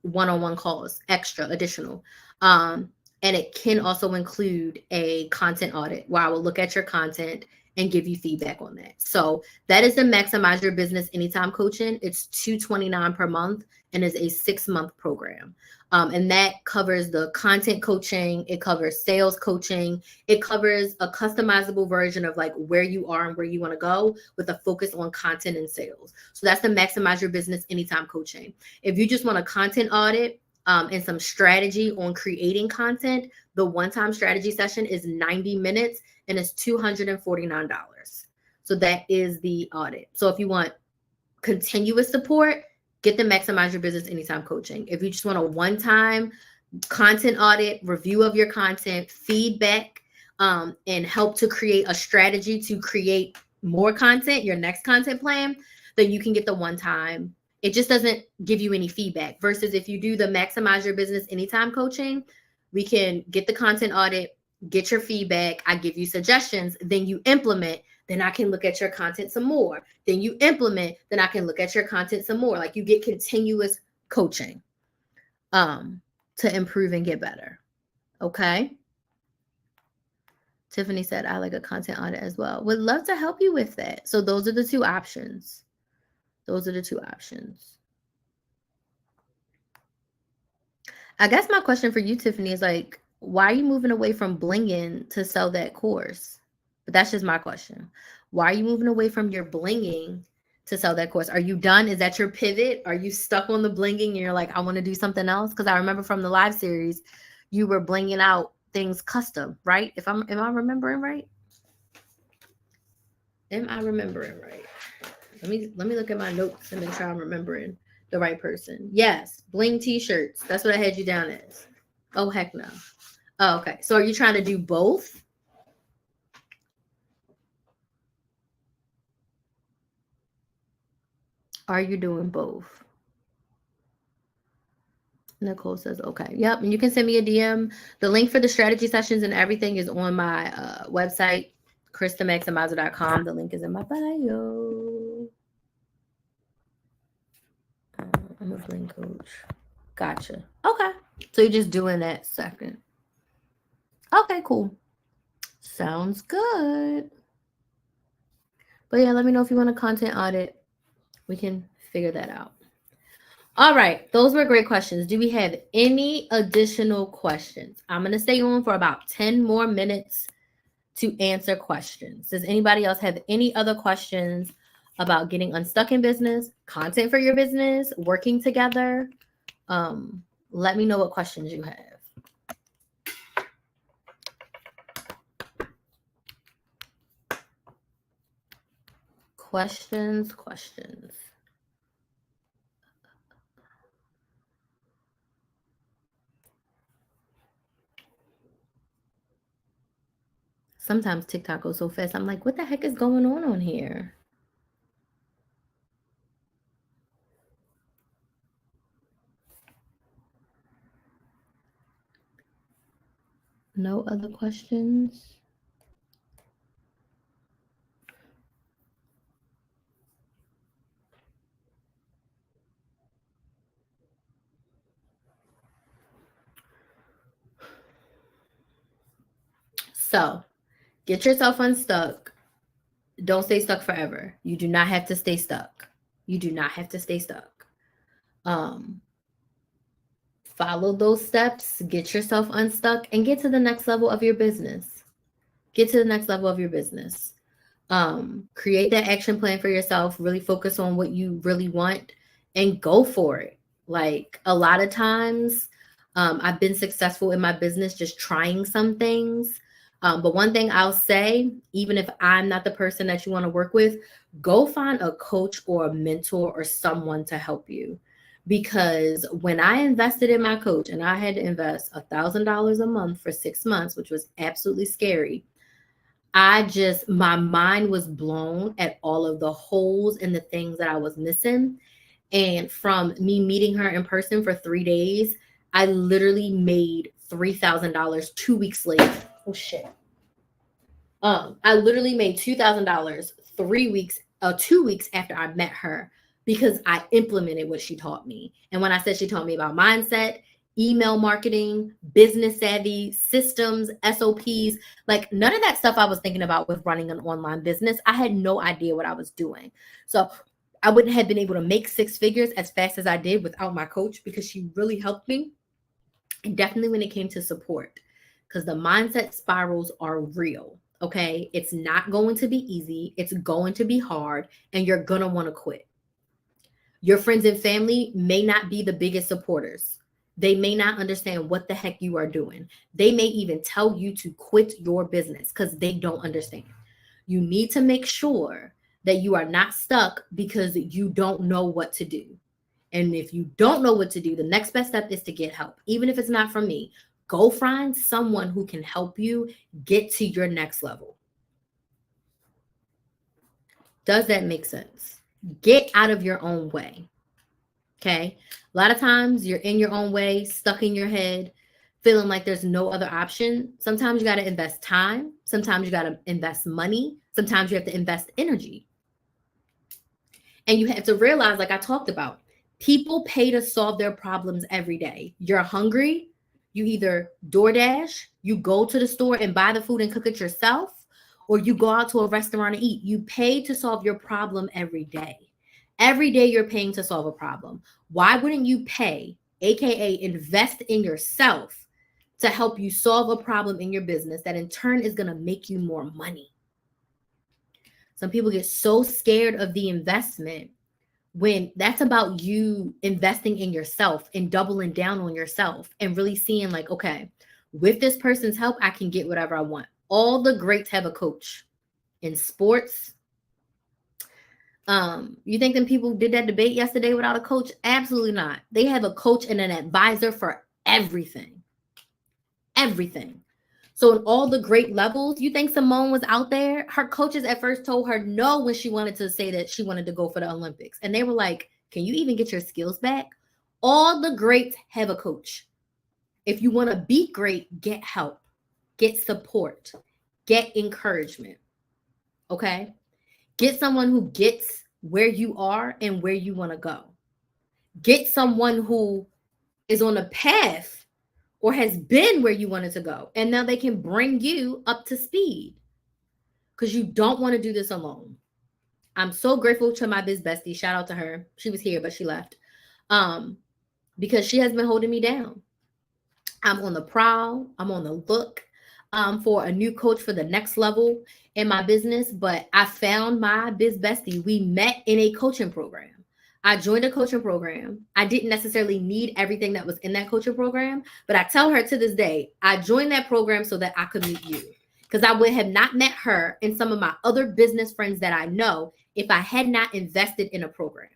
one-on-one calls, extra, additional. And it can also include a content audit where I will look at your content and give you feedback on that. So that is the Maximize Your Business Anytime coaching. It's $229 per month and is a 6-month program. And that covers the content coaching. It covers sales coaching. It covers a customizable version of like where you are and where you want to go with a focus on content and sales. So that's the Maximize Your Business Anytime coaching. If you just want a content audit and some strategy on creating content, the one-time strategy session is 90 minutes and it's $249. So that is the audit. So if you want continuous support, get the Maximize Your Business Anytime coaching. If you just want a one-time content audit, review of your content, feedback, and help to create a strategy to create more content, your next content plan, then you can get the one-time. It just doesn't give you any feedback. Versus if you do the Maximize Your Business Anytime coaching, we can get the content audit, get your feedback, I give you suggestions, then you implement, then I can look at your content some more. Then you implement, then I can look at your content some more. Like you get continuous coaching to improve and get better. Okay. Tiffany said, I like a content audit as well. Would love to help you with that. So those are the two options. Those are the two options. I guess my question for you, Tiffany, is like, why are you moving away from blinging to sell that course? But that's just my question. Why are you moving away from your blinging to sell that course? Are you done? Is that your pivot? Are you stuck on the blinging and you're like, I want to do something else? Because I remember from the live series, you were blinging out things custom, right? Am I remembering right? Am I remembering right? Let me look at my notes and make sure I'm remembering the right person. Yes, bling t-shirts. That's what I had you down as. Oh, heck no. Oh, okay. So are you trying to do both? Are you doing both? Nicole says, okay. Yep. And you can send me a DM. The link for the strategy sessions and everything is on my website, KristaMaximizer.com. The link is in my bio. I'm a bling coach. Gotcha. Okay. So you're just doing that second. Okay, cool. Sounds good. But yeah, let me know if you want a content audit. We can figure that out. All right. Those were great questions. Do we have any additional questions? I'm going to stay on for about 10 more minutes to answer questions. Does anybody else have any other questions about getting unstuck in business, content for your business, working together? Let me know what questions you have. Questions. Sometimes TikTok goes so fast. I'm like, what the heck is going on here? No other questions? So, get yourself unstuck. Don't stay stuck forever. You do not have to stay stuck. You do not have to stay stuck. Follow those steps, get yourself unstuck, and get to the next level of your business. Get to the next level of your business. Create that action plan for yourself. Really focus on what you really want and go for it. Like a lot of times, I've been successful in my business just trying some things. But one thing I'll say, even if I'm not the person that you want to work with, go find a coach or a mentor or someone to help you. Because when I invested in my coach and I had to invest $1,000 a month for 6 months, which was absolutely scary, my mind was blown at all of the holes and the things that I was missing. And from me meeting her in person for 3 days, I literally made $3,000 2 weeks later. Oh shit. I literally made $2,000 3 weeks, 2 weeks after I met her because I implemented what she taught me. And when I said she taught me about mindset, email marketing, business savvy, systems, SOPs, like none of that stuff I was thinking about with running an online business. I had no idea what I was doing. So I wouldn't have been able to make six figures as fast as I did without my coach because she really helped me. And definitely when it came to support, because the mindset spirals are real. Okay. It's not going to be easy. It's going to be hard, and you're going to want to quit. Your friends and family may not be the biggest supporters. They may not understand what the heck you are doing. They may even tell you to quit your business because they don't understand. You need to make sure that you are not stuck because you don't know what to do. And if you don't know what to do, the next best step is to get help. Even if it's not from me, go find someone who can help you get to your next level. Does that make sense? Get out of your own way. Okay. A lot of times you're in your own way, stuck in your head, feeling like there's no other option. Sometimes you got to invest time. Sometimes you got to invest money. Sometimes you have to invest energy. And you have to realize, like I talked about, people pay to solve their problems every day. You're hungry, you either DoorDash, you go to the store and buy the food and cook it yourself, or you go out to a restaurant and eat. You pay to solve your problem every day. Every day you're paying to solve a problem. Why wouldn't you pay, AKA invest in yourself, to help you solve a problem in your business that in turn is going to make you more money? Some people get so scared of the investment when that's about you investing in yourself and doubling down on yourself and really seeing like, okay, with this person's help, I can get whatever I want. All the greats have a coach. In sports, you think them people did that debate yesterday without a coach? Absolutely not. They have a coach and an advisor for everything. Everything. So in all the great levels, you think Simone was out there? Her coaches at first told her no when she wanted to say that she wanted to go for the Olympics. And they were like, can you even get your skills back? All the greats have a coach. If you want to be great, get help, get support, get encouragement. Okay? Get someone who gets where you are and where you want to go. Get someone who is on a path or has been where you wanted to go. And now they can bring you up to speed because you don't want to do this alone. I'm so grateful to my biz bestie. Shout out to her. She was here, but she left because she has been holding me down. I'm on the prowl. I'm on the look for a new coach for the next level in my business. But I found my biz bestie. We met in a coaching program. I joined a coaching program. I didn't necessarily need everything that was in that coaching program, but I tell her to this day, I joined that program so that I could meet you, because I would have not met her and some of my other business friends that I know if I had not invested in a program.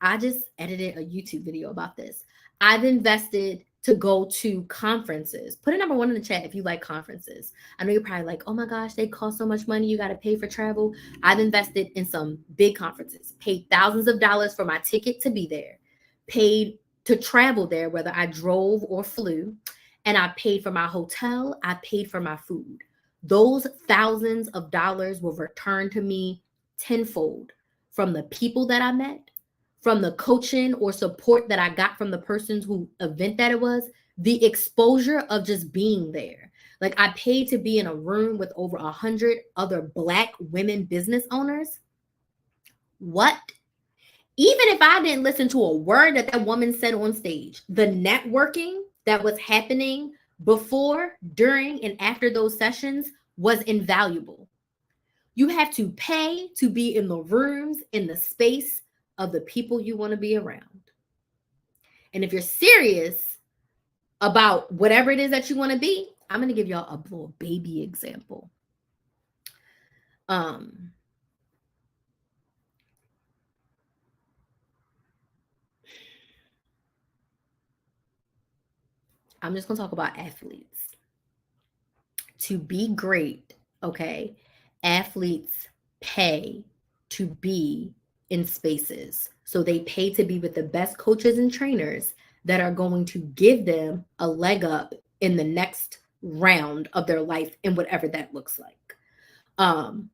I just edited a YouTube video about this. I've invested to go to conferences. Put a number 1 in the chat if you like conferences. I know you're probably like, oh my gosh, they cost so much money. You got to pay for travel. I've invested in some big conferences, paid thousands of dollars for my ticket to be there, paid to travel there, whether I drove or flew, and I paid for my hotel. I paid for my food. Those thousands of dollars will return to me tenfold from the people that I met, from the coaching or support that I got from the persons who event that it was, the exposure of just being there. Like I paid to be in a room with over 100 other Black women business owners. What? Even if I didn't listen to a word that that woman said on stage, the networking that was happening before, during, and after those sessions was invaluable. You have to pay to be in the rooms, in the space of the people you want to be around. And if you're serious about whatever it is that you want to be, I'm going to give y'all a little baby example. I'm just going to talk about athletes. To be great, Okay. Athletes pay to be in spaces. So they pay to be with the best coaches and trainers that are going to give them a leg up in the next round of their life and whatever that looks like. Um,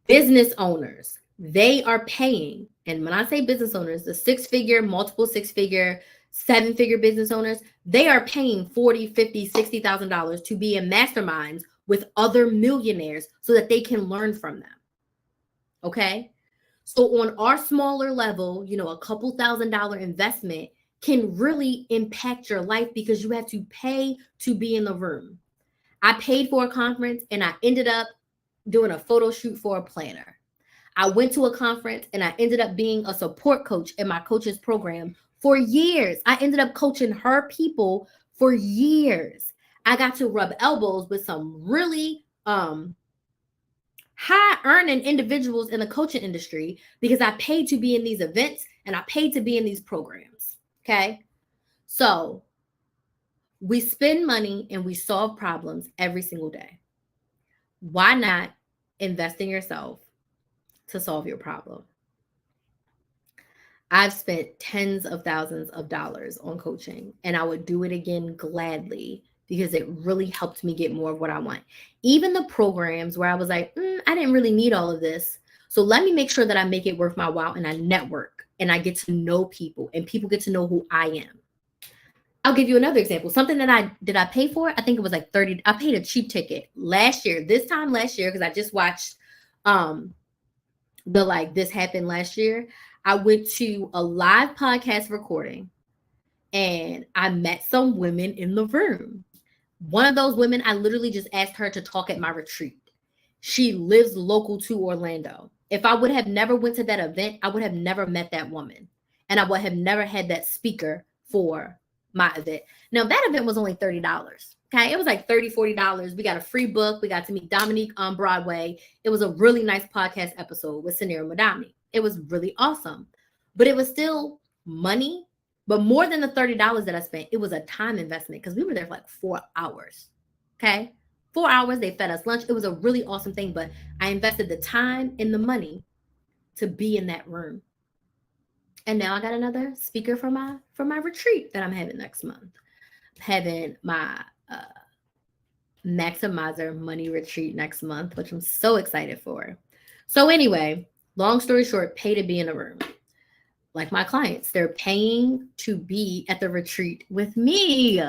Business owners, they are paying, and when I say business owners, the six figure, multiple six figure, seven figure business owners, they are paying 40, 50, $60,000 to be in masterminds with other millionaires so that they can learn from them. Okay. So on our smaller level, a couple $1,000 investment can really impact your life because you have to pay to be in the room. I paid for a conference and I ended up doing a photo shoot for a planner. I went to a conference and I ended up being a support coach in my coach's program for years. I ended up coaching her people for years. I got to rub elbows with some really high earning individuals in the coaching industry because I paid to be in these events and I paid to be in these programs. Okay. So we spend money and we solve problems every single day. Why not invest in yourself to solve your problem? I've spent tens of thousands of dollars on coaching and I would do it again gladly because it really helped me get more of what I want. Even the programs where I was like, I didn't really need all of this. So let me make sure that I make it worth my while and I network and I get to know people and people get to know who I am. I'll give you another example. Something that I pay for? I think it was like 30. I paid a cheap ticket last year, this time last year, because I just watched This Happened Last Year. I went to a live podcast recording and I met some women in the room. One of those women, I literally just asked her to talk at my retreat. She lives local to Orlando. If I would have never went to that event, I would have never met that woman. And I would have never had that speaker for my event. Now, that event was only $30. Okay. It was like $30, $40. We got a free book. We got to meet Dominique on Broadway. It was a really nice podcast episode with Sanira Madami. It was really awesome. But it was still money. But more than the $30 that I spent, it was a time investment because we were there for like 4 hours. Okay. 4 hours. They fed us lunch. It was a really awesome thing. But I invested the time and the money to be in that room. And now I got another speaker for my retreat that I'm having next month. I'm having my Maximizer Money Retreat next month, which I'm so excited for. So anyway, long story short, pay to be in a room. Like my clients, they're paying to be at the retreat with me.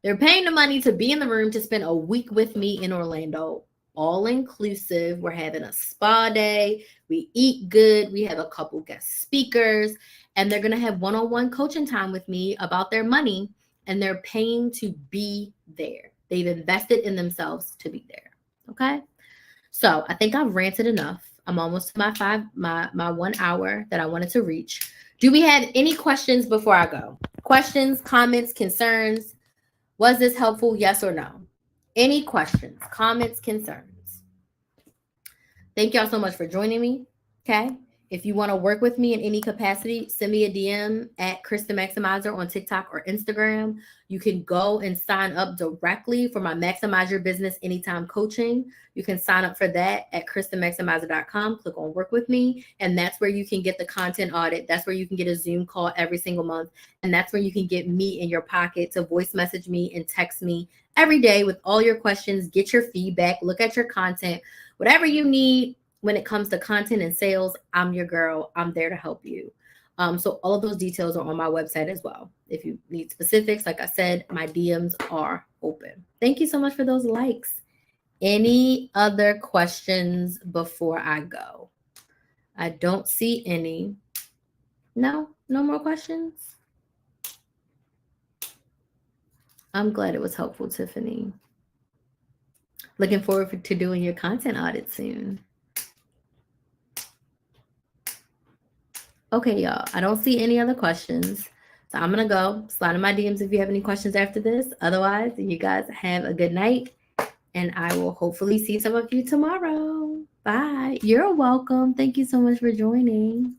They're paying the money to be in the room to spend a week with me in Orlando, all inclusive. We're having a spa day. We eat good. We have a couple guest speakers, and they're going to have one-on-one coaching time with me about their money, and they're paying to be there. They've invested in themselves to be there. Okay. So I think I've ranted enough. I'm almost to my 1 hour that I wanted to reach. Do we have any questions before I go? Questions, comments, concerns? Was this helpful? Yes or no? Any questions, comments, concerns? Thank y'all so much for joining me. Okay. If you want to work with me in any capacity, send me a DM at Krista Maximizer on TikTok or Instagram. You can go and sign up directly for my Maximize Your Business Anytime coaching. You can sign up for that at KristaMaximizer.com. Click on Work With Me, and that's where you can get the content audit. That's where you can get a Zoom call every single month, and that's where you can get me in your pocket to voice message me and text me every day with all your questions, get your feedback, look at your content, whatever you need. When it comes to content and sales, I'm your girl. I'm there to help you. So all of those details are on my website as well. If you need specifics, like I said, my DMs are open. Thank you so much for those likes. Any other questions before I go? I don't see any. No more questions. I'm glad it was helpful, Tiffany. Looking forward to doing your content audit soon. Okay, y'all, I don't see any other questions. So I'm going to go. Slide in my DMs if you have any questions after this. Otherwise, you guys have a good night. And I will hopefully see some of you tomorrow. Bye. You're welcome. Thank you so much for joining.